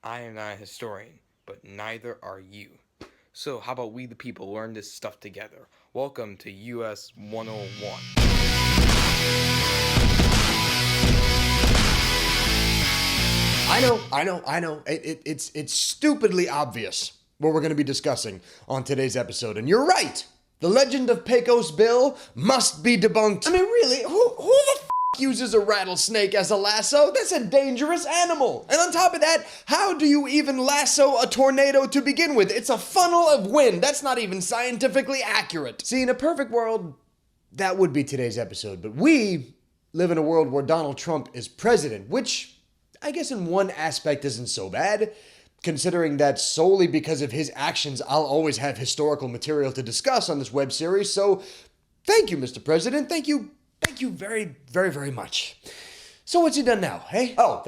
I am not a historian, but neither are you. So, how about we the people learn this stuff together? Welcome to US 101. I know. It's stupidly obvious what we're going to be discussing on today's episode. And you're right. The legend of Pecos Bill must be debunked. I mean, really, who the uses a rattlesnake as a lasso? That's a dangerous animal. And on top of that, how do you even lasso a tornado to begin with? It's a funnel of wind. That's not even scientifically accurate. See, in a perfect world, that would be today's episode. But we live in a world where Donald Trump is president, which I guess in one aspect isn't so bad, considering that solely because of his actions, I'll always have historical material to discuss on this web series. So thank you, Mr. President. Thank you very, very, very much. So what's he done now, hey? Oh,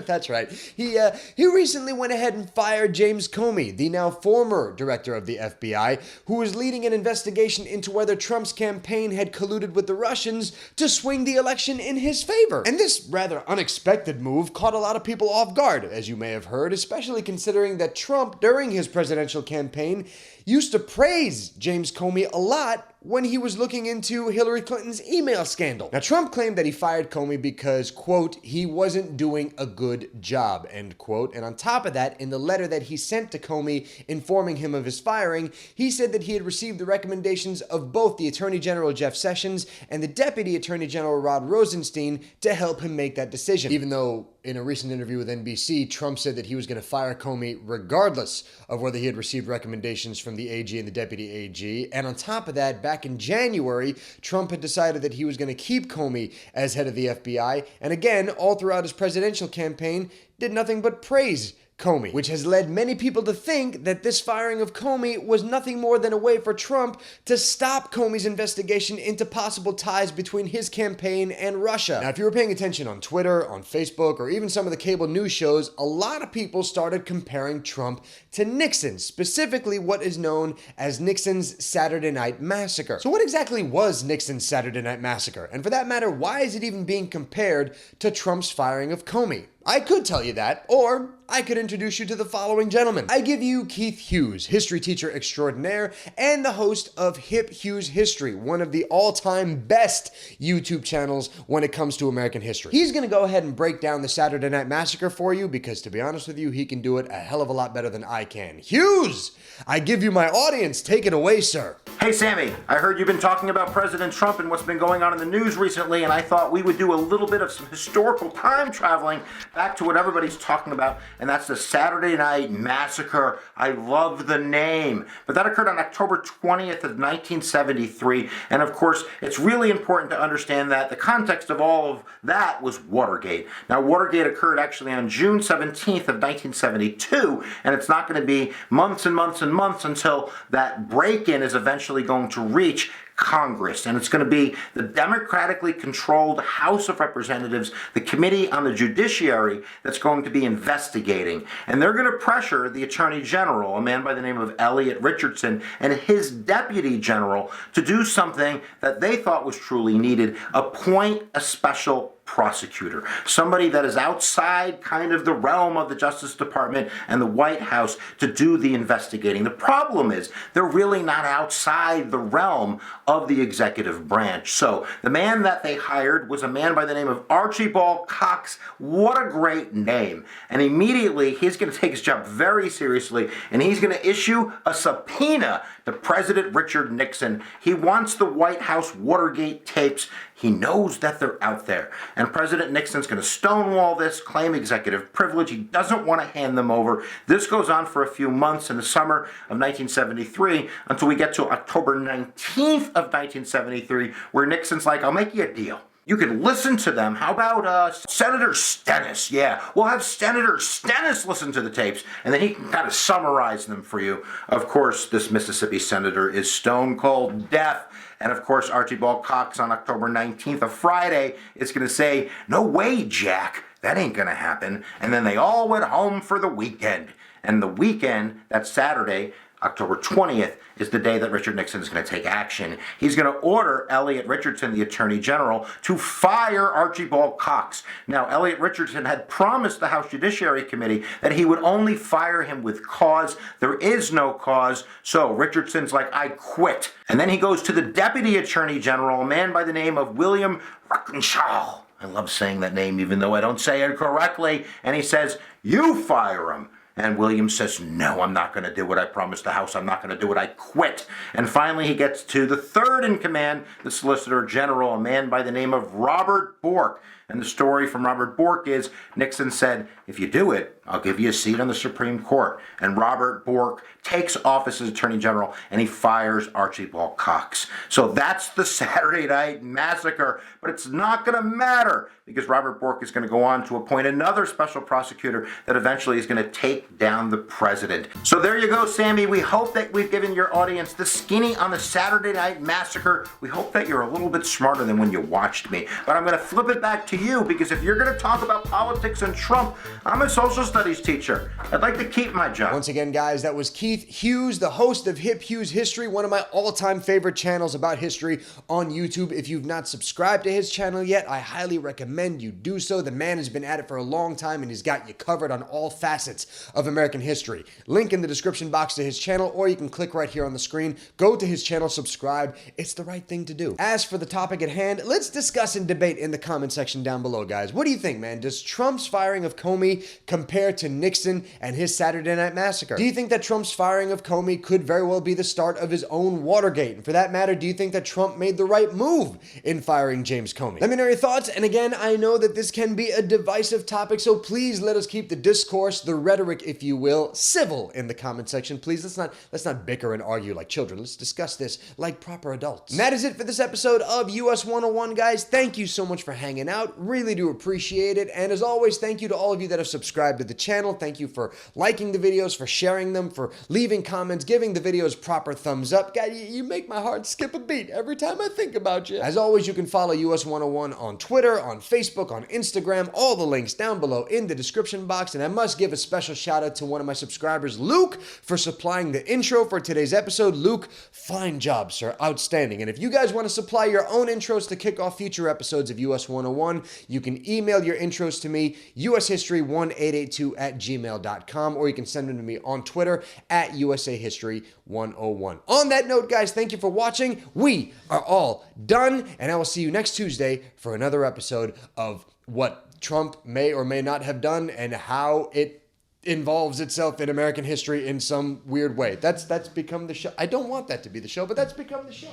that's right. He recently went ahead and fired James Comey, the now former director of the FBI, who was leading an investigation into whether Trump's campaign had colluded with the Russians to swing the election in his favor. And this rather unexpected move caught a lot of people off guard, as you may have heard, especially considering that Trump, during his presidential campaign, used to praise James Comey a lot when he was looking into Hillary Clinton's email scandal. Now, Trump claimed that he fired Comey because, quote, he wasn't doing a good job, end quote. And on top of that, in the letter that he sent to Comey informing him of his firing, he said that he had received the recommendations of both the Attorney General Jeff Sessions and the Deputy Attorney General Rod Rosenstein to help him make that decision. Even though in a recent interview with NBC, Trump said that he was going to fire Comey regardless of whether he had received recommendations from the AG and the Deputy AG. And on top of that, back in January, Trump had decided that he was going to keep Comey as head of the FBI. And again, all throughout his presidential campaign, did nothing but praise Comey, which has led many people to think that this firing of Comey was nothing more than a way for Trump to stop Comey's investigation into possible ties between his campaign and Russia. Now, if you were paying attention on Twitter, on Facebook, or even some of the cable news shows, a lot of people started comparing Trump to Nixon, specifically what is known as Nixon's Saturday Night Massacre. So what exactly was Nixon's Saturday Night Massacre? And for that matter, why is it even being compared to Trump's firing of Comey? I could tell you that, or I could introduce you to the following gentlemen. I give you Keith Hughes, history teacher extraordinaire, and the host of HipHughes History, one of the all-time best YouTube channels when it comes to American history. He's going to go ahead and break down the Saturday Night Massacre for you, because to be honest with you, he can do it a hell of a lot better than I can. Hughes, I give you my audience. Take it away, sir. Hey, Sammy, I heard you've been talking about President Trump and what's been going on in the news recently, and I thought we would do a little bit of some historical time traveling back to what everybody's talking about, and that's the Saturday Night Massacre. I love the name. But that occurred on October 20th of 1973, and of course, it's really important to understand that the context of all of that was Watergate. Now, Watergate occurred actually on June 17th of 1972, and it's not going to be months and months and months until that break-in is eventually going to reach Congress, and it's going to be the democratically controlled House of Representatives, the Committee on the Judiciary, that's going to be investigating. And they're going to pressure the Attorney General, a man by the name of Elliot Richardson, and his Deputy General to do something that they thought was truly needed: appoint a special prosecutor, somebody that is outside kind of the realm of the Justice Department and the White House to do the investigating. The problem is they're really not outside the realm of the executive branch. So the man that they hired was a man by the name of Archibald Cox. What a great name. And immediately he's going to take his job very seriously, and he's going to issue a subpoena to President Richard Nixon. He wants the White House Watergate tapes. He knows that they're out there. And President Nixon's going to stonewall this, claim executive privilege. He doesn't want to hand them over. This goes on for a few months in the summer of 1973 until we get to October 19th of 1973, where Nixon's like, I'll make you a deal. You can listen to them. How about Senator Stennis? Yeah, we'll have Senator Stennis listen to the tapes, and then he can kind of summarize them for you. Of course, this Mississippi senator is stone cold deaf. And of course, Archibald Cox on October 19th, a Friday, is going to say, no way, Jack, that ain't going to happen. And then they all went home for the weekend. And the weekend, that Saturday, October 20th is the day that Richard Nixon is going to take action. He's going to order Elliot Richardson, the Attorney General, to fire Archibald Cox. Now, Elliot Richardson had promised the House Judiciary Committee that he would only fire him with cause. There is no cause, so Richardson's like, I quit. And then he goes to the Deputy Attorney General, a man by the name of William Ruckenshaw. I love saying that name even though I don't say it correctly. And he says, you fire him. And William says, no, I'm not going to do what I promised the House. I'm not going to do it. I quit. And finally, he gets to the third in command, the Solicitor General, a man by the name of Robert Bork. And the story from Robert Bork is Nixon said, if you do it, I'll give you a seat on the Supreme Court. And Robert Bork takes office as Attorney General and he fires Archibald Cox. So that's the Saturday Night Massacre. But it's not going to matter because Robert Bork is going to go on to appoint another special prosecutor that eventually is going to take down the president. So there you go, Sammy. We hope that we've given your audience the skinny on the Saturday Night Massacre. We hope that you're a little bit smarter than when you watched me. But I'm going to flip it back to you because if you're going to talk about politics and Trump, I'm a social studies teacher. I'd like to keep my job. Once again, guys, that was Keith Hughes, the host of HipHughes History, one of my all-time favorite channels about history on YouTube. If you've not subscribed to his channel yet, I highly recommend you do so. The man has been at it for a long time and he's got you covered on all facets of American history. Link in the description box to his channel, or you can click right here on the screen. Go to his channel, subscribe. It's the right thing to do. As for the topic at hand, let's discuss and debate in the comment section down below, guys. What do you think, man? Does Trump's firing of Comey compare to Nixon and his Saturday Night Massacre? Do you think that Trump's firing of Comey could very well be the start of his own Watergate? And for that matter, do you think that Trump made the right move in firing James Comey? Let me know your thoughts. And again, I know that this can be a divisive topic, so please let us keep the discourse, the rhetoric, if you will, civil in the comment section. Please, let's not bicker and argue like children. Let's discuss this like proper adults. And that is it for this episode of US 101, guys. Thank you so much for hanging out. Really do appreciate it. And as always, thank you to all of you that have subscribed to the channel. Thank you for liking the videos, for sharing them, for leaving comments, giving the videos proper thumbs up. Guys, you make my heart skip a beat every time I think about you. As always, you can follow US 101 on Twitter, on Facebook, on Instagram. All the links down below in the description box. And I must give a special shout out to one of my subscribers, Luke, for supplying the intro for today's episode. Luke, fine job, sir. Outstanding. And if you guys want to supply your own intros to kick off future episodes of US 101, you can email your intros to me, ushistory1882@gmail.com, or you can send them to me on Twitter at USAHistory101. On that note, guys, thank you for watching. We are all done, and I will see you next Tuesday for another episode of what Trump may or may not have done and how it involves itself in American history in some weird way. That's become the show. I don't want that to be the show, but that's become the show.